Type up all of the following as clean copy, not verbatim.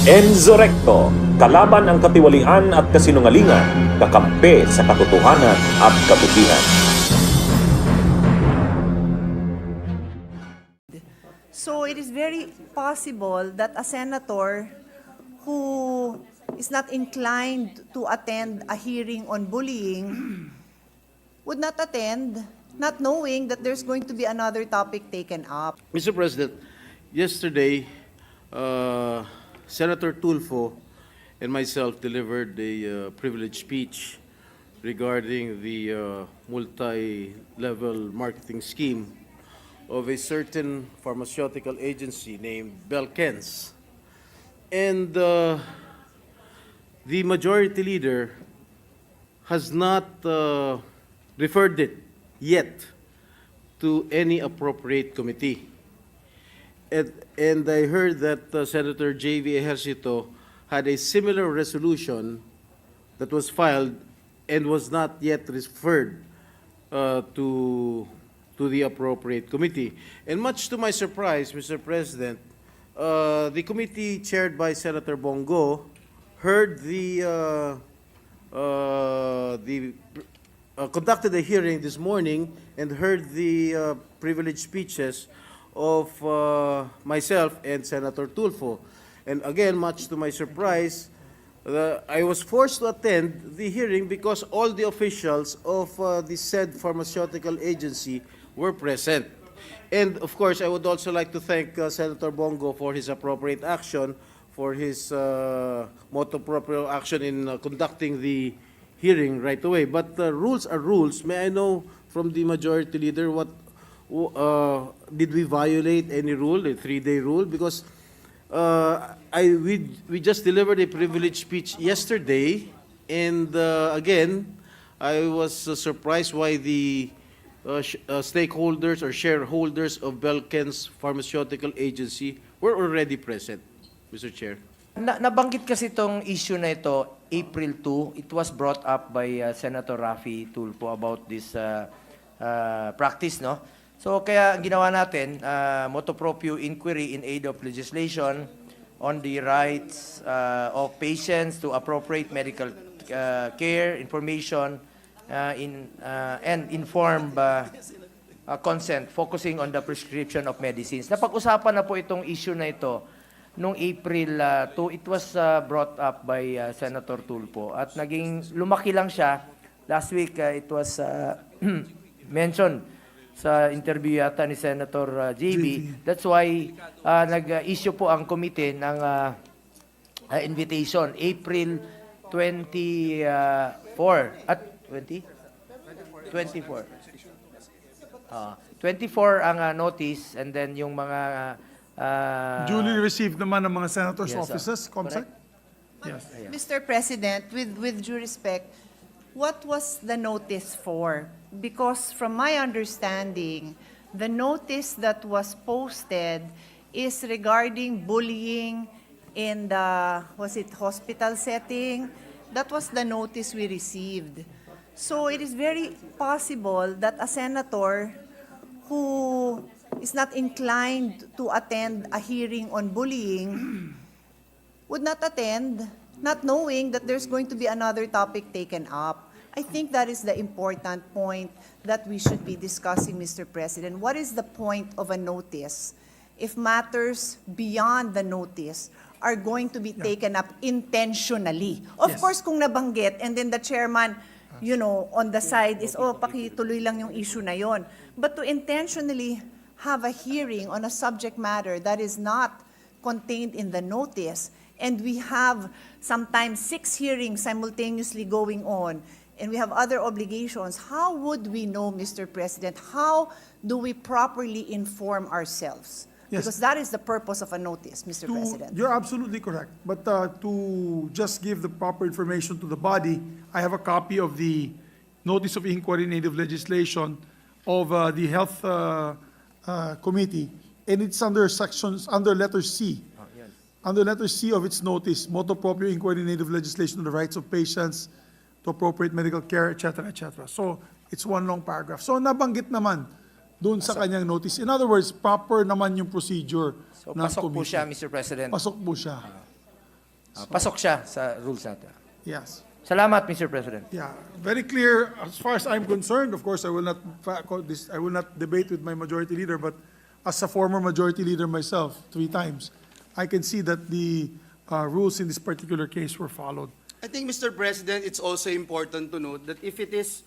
Enzorecto, kalaban ang katiwalian at kasinungalingan, kakampi sa katotohanan at kabutihan. So it is very possible that a senator who is not inclined to attend a hearing on bullying would not attend, not knowing that there's going to be another topic taken up. Mr. President, yesterday, Senator Tulfo and myself delivered a privileged speech regarding the multi-level marketing scheme of a certain pharmaceutical agency named Belkens. And the majority leader has not referred it yet to any appropriate committee. And I heard that Senator J.V. Ejercito had a similar resolution that was filed and was not yet referred to the appropriate committee. And much to my surprise, Mr. President, the committee chaired by Senator Bongo heard conducted a hearing this morning and heard the privileged speeches of myself and Senator Tulfo. And again, much to my surprise, I was forced to attend the hearing because all the officials of the said pharmaceutical agency were present. And of course, I would also like to thank Senator Bongo for his appropriate action, for his motu proprio action in conducting the hearing right away. But rules are rules. May I know from the majority leader did we violate any rule, a 3-day rule? Because we just delivered a privileged speech yesterday, and again, I was surprised why the stakeholders or shareholders of Belkens Pharmaceutical Agency were already present, Mr. Chair. Nabanggit kasi itong issue na ito, April 2, it was brought up by Senator Raffy Tulfo about this practice, no? So kaya ang ginawa natin, motu proprio inquiry in aid of legislation on the rights of patients to appropriate medical care, information, and informed consent, focusing on the prescription of medicines. Napag-usapan na po itong issue na ito noong April 2. It was brought up by Senator Tulfo at naging lumaki lang siya. Last week, it was mentioned sa interview yata ni Senator JB. That's why nag-issue po ang komite ng invitation April 24 at 20? 24. 24 ang notice, and then yung mga duly received naman ng mga senators' Yes, offices, Comsec? Yes. Mr. President, with due respect, what was the notice for? Because from my understanding, the notice that was posted is regarding bullying in the, was it hospital setting? That was the notice we received. So it is very possible that a senator who is not inclined to attend a hearing on bullying would not attend, not knowing that there's going to be another topic taken up. I think that is the important point that we should be discussing, Mr. President. What is the point of a notice if matters beyond the notice are going to be taken up intentionally? Of course, kung nabanggit, and then the chairman, you know, on the side is, oh, pakituloy lang yung issue na yon. But to intentionally have a hearing on a subject matter that is not contained in the notice, and we have sometimes 6 hearings simultaneously going on, and we have other obligations, how would we know, Mr. President? How do we properly inform ourselves? Yes. Because that is the purpose of a notice, Mr. President. You're absolutely correct. But to just give the proper information to the body, I have a copy of the Notice of Inquiry in Aid of Legislation of the Health Committee, and it's under sections, under letter C. Under letter C of its notice, motu proprio inquiry in aid of legislation on the rights of patients to appropriate medical care, etc., etc. So, it's one long paragraph. So, nabanggit naman doon sa kanyang notice. In other words, proper naman yung procedure So, ng pasok po committee. siya, Mr. President. Pasok po siya. Pasok siya sa rules natin. Yes. Salamat, Mr. President. Yeah, very clear. As far as I'm concerned, of course, I will not debate with my majority leader, but as a former majority leader myself, 3 times, I can see that the rules in this particular case were followed. I think, Mr. President, it's also important to note that if it is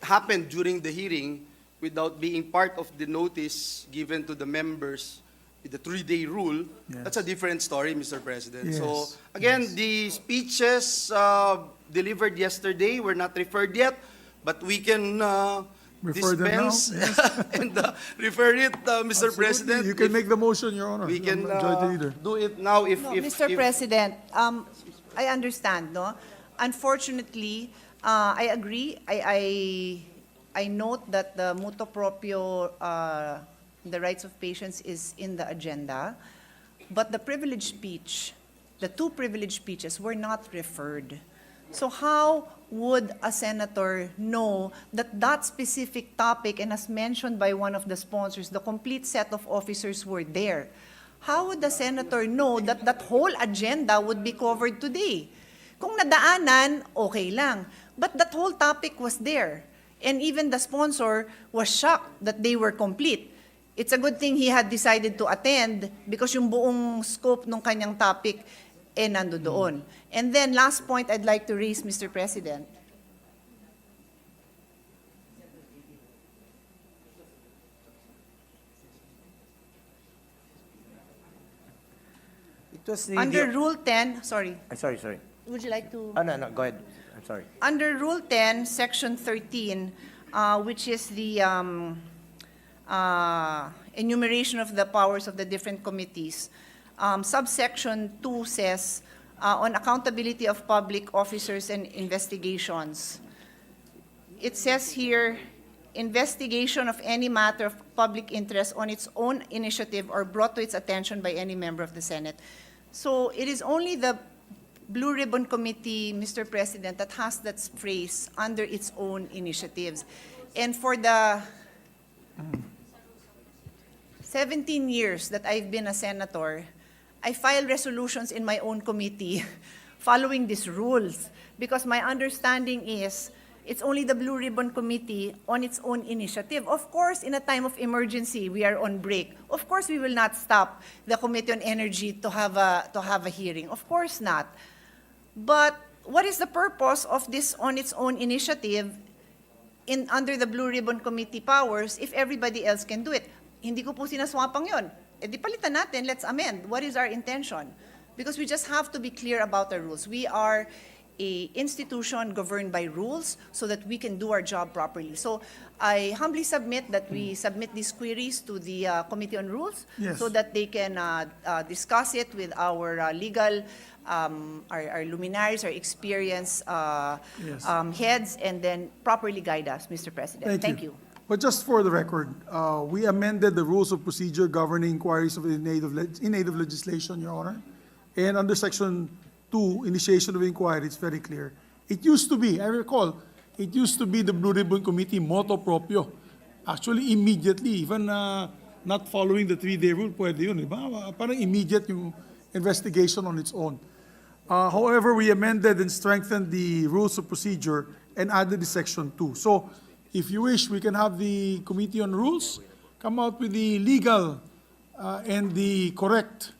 happened during the hearing without being part of the notice given to the members, with the 3-day rule, Yes. that's a different story, Mr. President. Yes. So, again, the speeches delivered yesterday were not referred yet, but we can Refer them now, dispense and refer it, Mr. Absolutely. President. You can if make the motion, Your Honor. we can Majority Leader. do it now if... No, if Mr. if- President, I understand, no? Unfortunately, I agree. I note that the motu proprio, the rights of patients is in the agenda, but the privileged speech, the 2 privileged speeches were not referred. So how would a senator know that that specific topic, and as mentioned by one of the sponsors, the complete set of officers were there? How would the senator know that that whole agenda would be covered today? Kung nadaanan, okay lang. But that whole topic was there. And even the sponsor was shocked that they were complete. It's a good thing he had decided to attend because yung buong scope ng kanyang topic nando doon. And then last point I'd like to raise, Mr. President. It was Under Rule 10, sorry, sorry. would you like to? No, go ahead. I'm sorry. Under Rule 10, Section 13, which is the enumeration of the powers of the different committees, subsection 2 says, on accountability of public officers and investigations. It says here, investigation of any matter of public interest on its own initiative or brought to its attention by any member of the Senate. So it is only the Blue Ribbon Committee, Mr. President, that has that phrase, under its own initiatives. And for the 17 years that I've been a senator, I file resolutions in my own committee following these rules because my understanding is it's only the Blue Ribbon Committee on its own initiative. Of course, in a time of emergency, we are on break. Of course, we will not stop the Committee on Energy to have a hearing. Of course not. But what is the purpose of this on its own initiative under the Blue Ribbon Committee powers if everybody else can do it? Hindi ko po sinaswapang yon. E di palitan natin, let's amend. What is our intention? Because we just have to be clear about our rules. We are a institution governed by rules so that we can do our job properly. So I humbly submit that we submit these queries to the Committee on Rules Yes. so that they can discuss it with our legal, our luminaries, our experienced Yes. heads, and then properly guide us, Mr. President. Thank you. But just for the record, we amended the rules of procedure governing inquiries of in aid of legislation, Your Honor. And under Section 2, initiation of inquiry, it's very clear. It used to be, I recall, it used to be the Blue Ribbon Committee motu proprio. Actually, immediately, even not following the 3-day rule, pwede yun, di ba? Parang immediate yung investigation on its own. However, we amended and strengthened the rules of procedure and added the Section 2. So, if you wish, we can have the Committee on Rules come out with the legal and the correct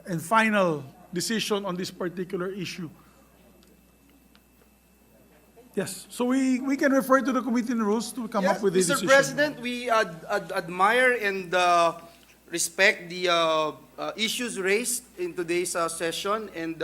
and final decision on this particular issue. Yes, so we can refer to the Committee on Rules to come up with a Mr. decision. President, we admire and respect the issues raised in today's session, and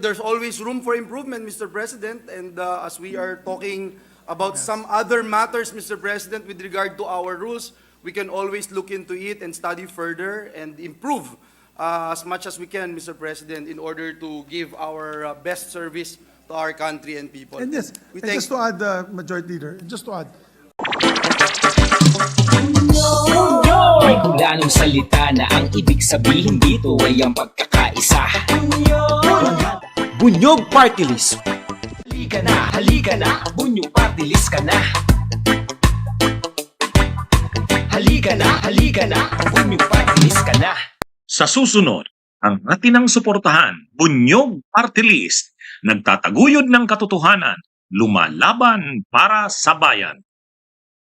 there's always room for improvement, Mr. President, and as we are talking about some other matters, Mr. President, with regard to our rules, we can always look into it and study further and improve as much as we can, Mr. President, in order to give our best service to our country and people. And yes, We and thank- just to add, Majority Leader, just to add, May kulanong salita na ang ibig sabihin dito ay ang pagkakaisa. Bunyog Party List. Halika na, Bunyog Party List ka na. Halika na, Bunyog Party List ka na. Sa susunod, ang atinang suportahan, Bunyog Party List, nagtataguyod ng katotohanan, lumalaban para sa bayan.